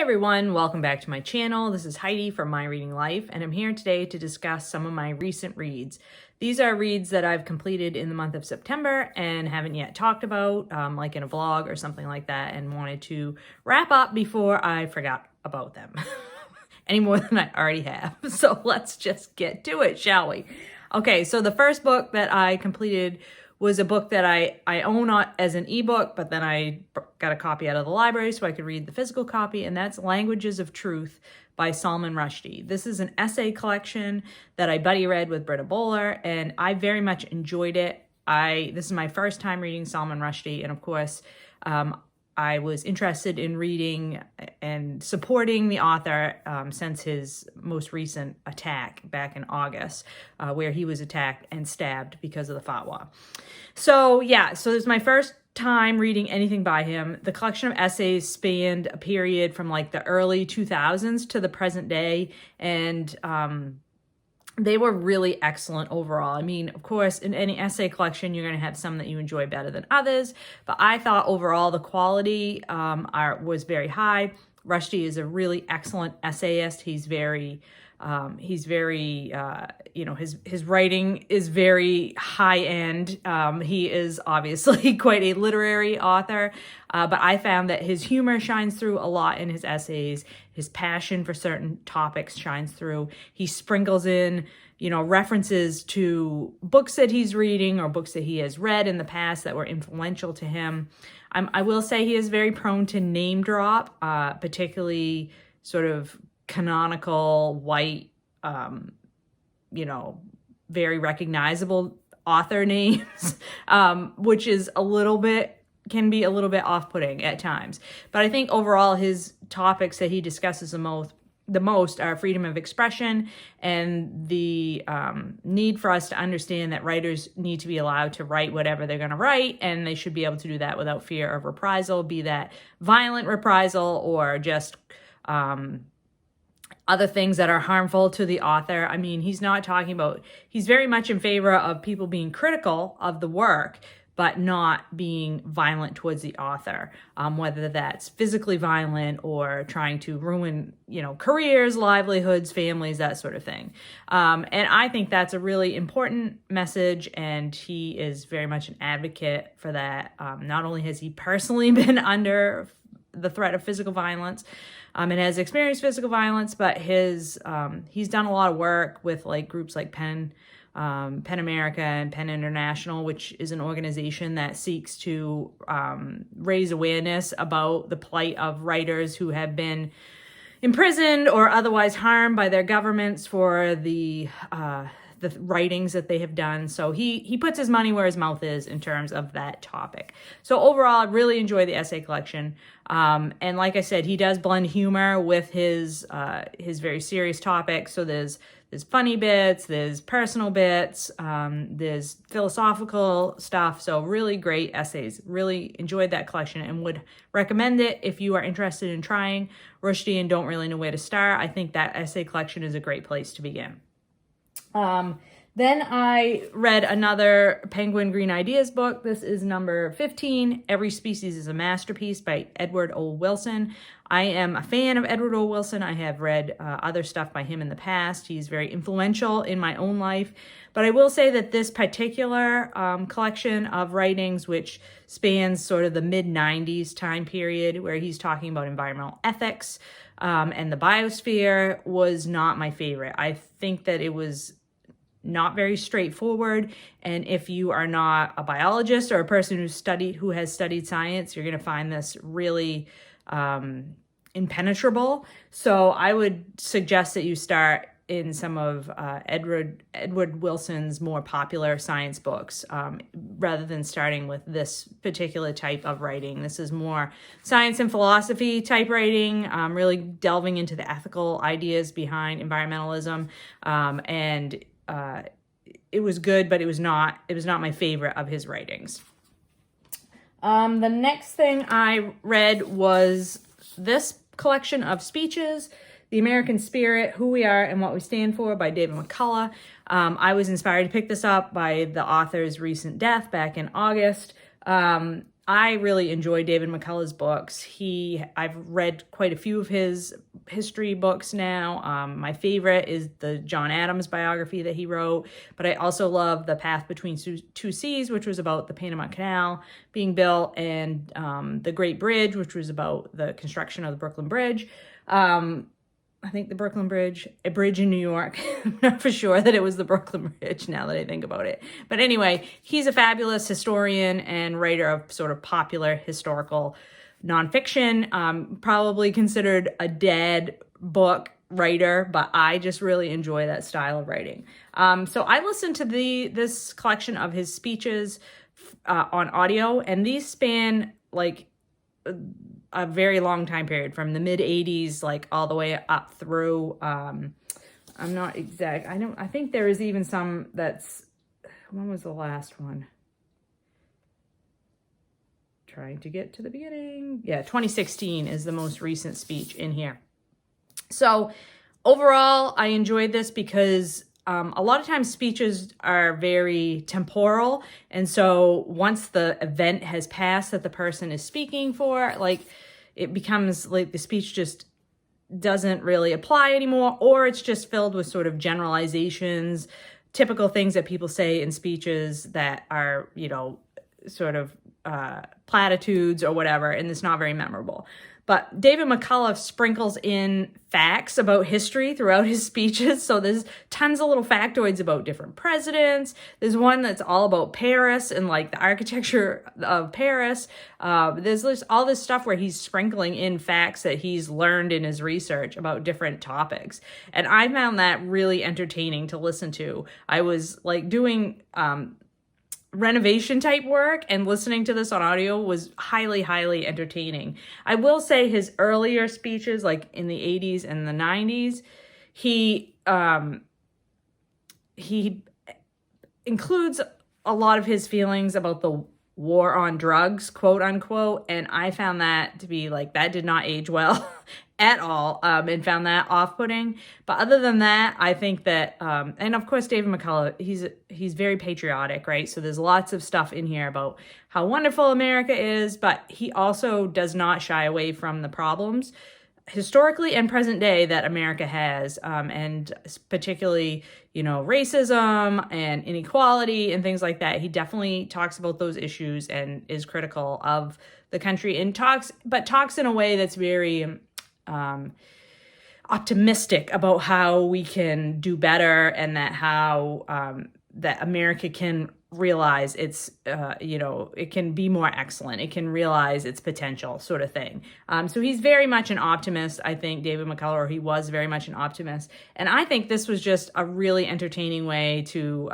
everyone, welcome back to my channel. This is Heidi from My Reading Life, and I'm here today to discuss some of my recent reads. These are reads that I've completed in the month of September and haven't yet talked about, like in a vlog or something like that, and wanted to wrap up before I forgot about them any more than I already have. So let's just get to it, shall we? Okay, so the first book that I completed was a book that I own as an ebook, but then I got a copy out of the library so I could read the physical copy, and that's Languages of Truth by Salman Rushdie. This is an essay collection that I buddy read with Britta Bowler, and I very much enjoyed it. This is my first time reading Salman Rushdie, and of course, I was interested in reading and supporting the author since his most recent attack back in August, where he was attacked and stabbed because of the fatwa. So yeah, so this is my first time reading anything by him. The collection of essays spanned a period from like the early 2000s to the present day, and they were really excellent overall. I mean, of course, in any essay collection, you're going to have some that you enjoy better than others, but I thought overall the quality was very high. Rushdie is a really excellent essayist. He's very, his writing is very high end. He is obviously quite a literary author, but I found that his humor shines through a lot in his essays. His passion for certain topics shines through. He sprinkles in, references to books that he's reading or books that he has read in the past that were influential to him. I will say he is very prone to name drop, particularly sort of canonical, white, very recognizable author names, which is can be a little bit off-putting at times. But I think overall his topics that he discusses the most are freedom of expression and the need for us to understand that writers need to be allowed to write whatever they're going to write, and they should be able to do that without fear of reprisal, be that violent reprisal or just other things that are harmful to the author. I mean, he's very much in favor of people being critical of the work, but not being violent towards the author, whether that's physically violent or trying to ruin, careers, livelihoods, families, that sort of thing. And I think that's a really important message, and he is very much an advocate for that. Not only has he personally been under the threat of physical violence and has experienced physical violence, but he's done a lot of work with like groups like Pen America and Pen International, which is an organization that seeks to raise awareness about the plight of writers who have been imprisoned or otherwise harmed by their governments for the writings that they have done. So he puts his money where his mouth is in terms of that topic. So overall, I really enjoy the essay collection. And like I said, he does blend humor with his very serious topics. So there's funny bits, there's personal bits, there's philosophical stuff. So really great essays. Really enjoyed that collection and would recommend it if you are interested in trying Rushdie and don't really know where to start. I think that essay collection is a great place to begin. Then I read another Penguin Green Ideas book. This is number 15, Every Species is a Masterpiece by Edward O. Wilson. I am a fan of Edward O. Wilson. I have read other stuff by him in the past. He's very influential in my own life. But I will say that this particular collection of writings, which spans sort of the mid-90s time period, where he's talking about environmental ethics and the biosphere, was not my favorite. I think that it was not very straightforward, and if you are not a biologist or a person who has studied science, you're going to find this really impenetrable. So I would suggest that you start in some of Edward Wilson's more popular science books, rather than starting with this particular type of writing. This is more science and philosophy type writing, really delving into the ethical ideas behind environmentalism, and it was good, but it was not my favorite of his writings. The next thing I read was this collection of speeches, The American Spirit, Who We Are and What We Stand For by David McCullough. I was inspired to pick this up by the author's recent death back in August. I really enjoy David McCullough's books. I've read quite a few of his history books now. My favorite is the John Adams biography that he wrote, but I also love The Path Between Two Seas, which was about the Panama Canal being built, and The Great Bridge, which was about the construction of the Brooklyn Bridge. I think the Brooklyn Bridge, a bridge in New York. I'm not for sure that it was the Brooklyn Bridge now that I think about it. But anyway, he's a fabulous historian and writer of sort of popular historical nonfiction. Probably considered a dead book writer, but I just really enjoy that style of writing. So I listened to this collection of his speeches on audio, and these span like a very long time period, from the mid 80s, like all the way up through, I'm not exact. I think there is even some when was the last one? Trying to get to the beginning. Yeah, 2016 is the most recent speech in here. So overall, I enjoyed this because a lot of times speeches are very temporal. And so once the event has passed that the person is speaking for, like, it becomes like the speech just doesn't really apply anymore, or it's just filled with sort of generalizations, typical things that people say in speeches that are, sort of platitudes or whatever, and it's not very memorable. But David McCullough sprinkles in facts about history throughout his speeches. So there's tons of little factoids about different presidents. There's one that's all about Paris and like the architecture of Paris. There's all this stuff where he's sprinkling in facts that he's learned in his research about different topics. And I found that really entertaining to listen to. I was like doing renovation type work, and listening to this on audio was highly, highly entertaining. I will say his earlier speeches, like in the 80s and the 90s, he includes a lot of his feelings about the war on drugs, quote unquote, and I found that to be like, that did not age well at all, and found that off-putting. But other than that, I think that, and of course, David McCullough, he's very patriotic, right? So there's lots of stuff in here about how wonderful America is, but he also does not shy away from the problems historically and present day that America has, and particularly, racism and inequality and things like that. He definitely talks about those issues and is critical of the country, and talks in a way that's very optimistic about how we can do better, and that that America can realize its, it can be more excellent. It can realize its potential, sort of thing. So he's very much an optimist, I think, David McCullough, or he was very much an optimist. And I think this was just a really entertaining way to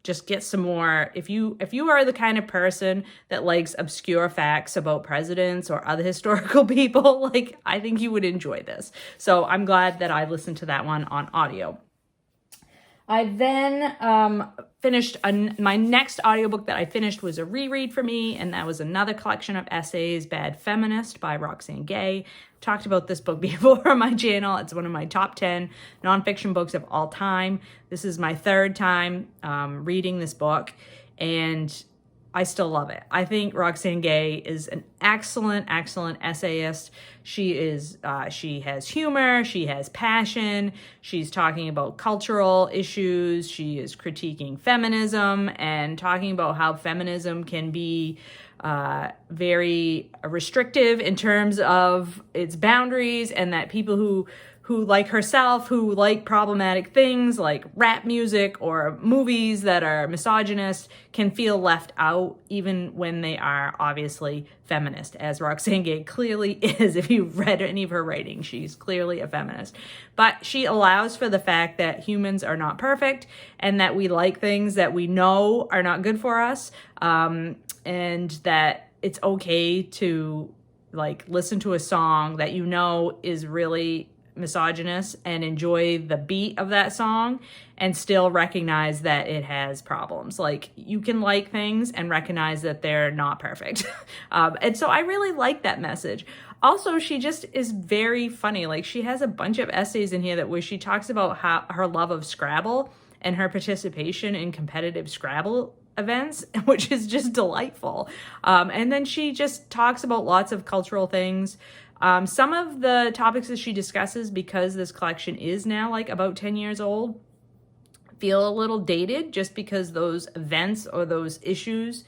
just get some more. If you are the kind of person that likes obscure facts about presidents or other historical people, like, I think you would enjoy this. So I'm glad that I listened to that one on audio. I then finished, my next audiobook that I finished was a reread for me, and that was another collection of essays, Bad Feminist by Roxane Gay. Talked about this book before on my channel. It's one of my top 10 nonfiction books of all time. This is my third time reading this book, and I still love it. I think Roxane Gay is an excellent, excellent essayist. She has humor, she has passion, she's talking about cultural issues, she is critiquing feminism and talking about how feminism can be very restrictive in terms of its boundaries, and that people who like herself, who like problematic things like rap music or movies that are misogynist, can feel left out even when they are obviously feminist, as Roxane Gay clearly is. If you've read any of her writing, she's clearly a feminist. But she allows for the fact that humans are not perfect, and that we like things that we know are not good for us, and that it's okay to like listen to a song that is really misogynist and enjoy the beat of that song and still recognize that it has problems. Like, you can like things and recognize that they're not perfect. And so I really like that message. Also, she just is very funny. Like, she has a bunch of essays in here where she talks about her love of Scrabble and her participation in competitive Scrabble events, which is just delightful. And then she just talks about lots of cultural things. Some of the topics that she discusses, because this collection is now like about 10 years old, feel a little dated just because those events or those issues,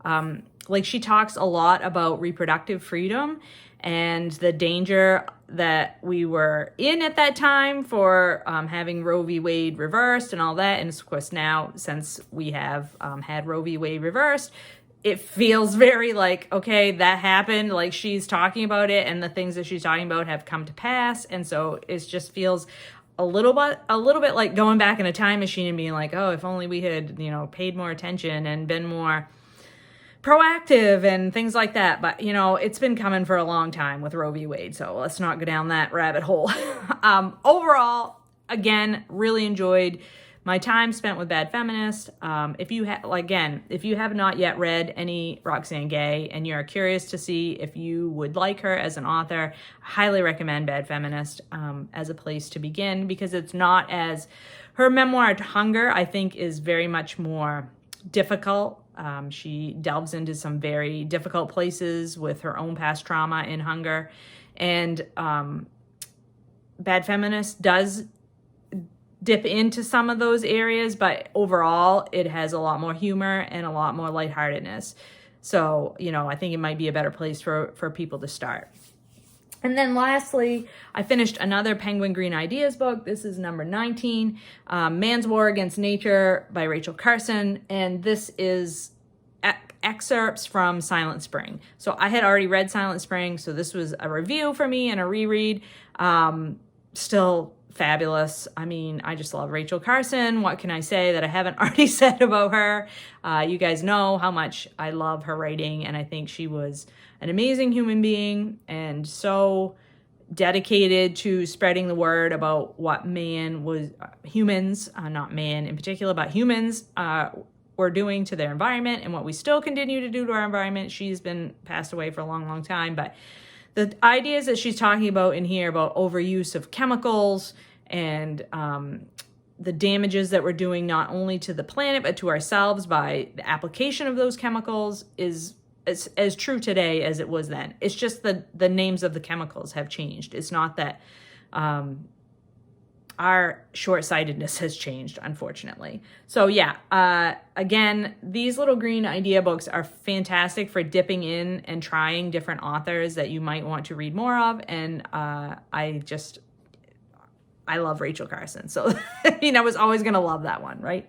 like she talks a lot about reproductive freedom and the danger that we were in at that time for having Roe v. Wade reversed and all that. And of course now, since we have had Roe v. Wade reversed, it feels very like, okay, that happened. Like she's talking about it and the things that she's talking about have come to pass. And so it just feels a little bit like going back in a time machine and being like, oh, if only we had, paid more attention and been more proactive and things like that. But, it's been coming for a long time with Roe v. Wade. So let's not go down that rabbit hole. Overall, again, really enjoyed my time spent with Bad Feminist. If you have not yet read any Roxane Gay and you're curious to see if you would like her as an author, I highly recommend Bad Feminist as a place to begin, because it's not as, her memoir Hunger, I think, is very much more difficult. She delves into some very difficult places with her own past trauma in Hunger. And Bad Feminist does dip into some of those areas, but overall it has a lot more humor and a lot more lightheartedness. So, I think it might be a better place for people to start. And then lastly, I finished another Penguin Green Ideas book. This is number 19, Man's War Against Nature by Rachel Carson. And this is excerpts from Silent Spring. So I had already read Silent Spring, so this was a review for me and a reread. Still fabulous. I mean, I just love Rachel Carson. What can I say that I haven't already said about her? You guys know how much I love her writing, and I think she was an amazing human being and so dedicated to spreading the word about what humans, not man in particular, but humans were doing to their environment and what we still continue to do to our environment. She's been passed away for a long, long time, but the ideas that she's talking about in here about overuse of chemicals and the damages that we're doing not only to the planet but to ourselves by the application of those chemicals is as true today as it was then. It's just the names of the chemicals have changed. It's not that our short-sightedness has changed, unfortunately. So yeah, again, these little green idea books are fantastic for dipping in and trying different authors that you might want to read more of. And I love Rachel Carson. So I was always going to love that one, right?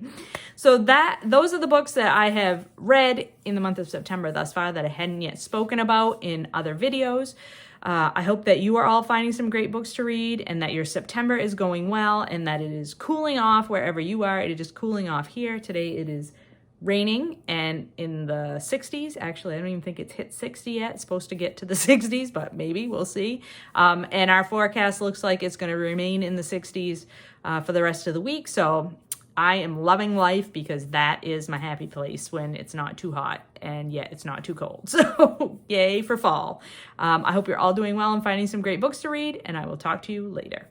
So those are the books that I have read in the month of September thus far that I hadn't yet spoken about in other videos. I hope that you are all finding some great books to read and that your September is going well and that it is cooling off wherever you are. It is just cooling off here. Today it is raining and in the 60s. Actually, I don't even think it's hit 60 yet. It's supposed to get to the 60s, but maybe we'll see. And our forecast looks like it's going to remain in the 60s for the rest of the week. So I am loving life because that is my happy place when it's not too hot and yet it's not too cold. So yay for fall. I hope you're all doing well and finding some great books to read, and I will talk to you later.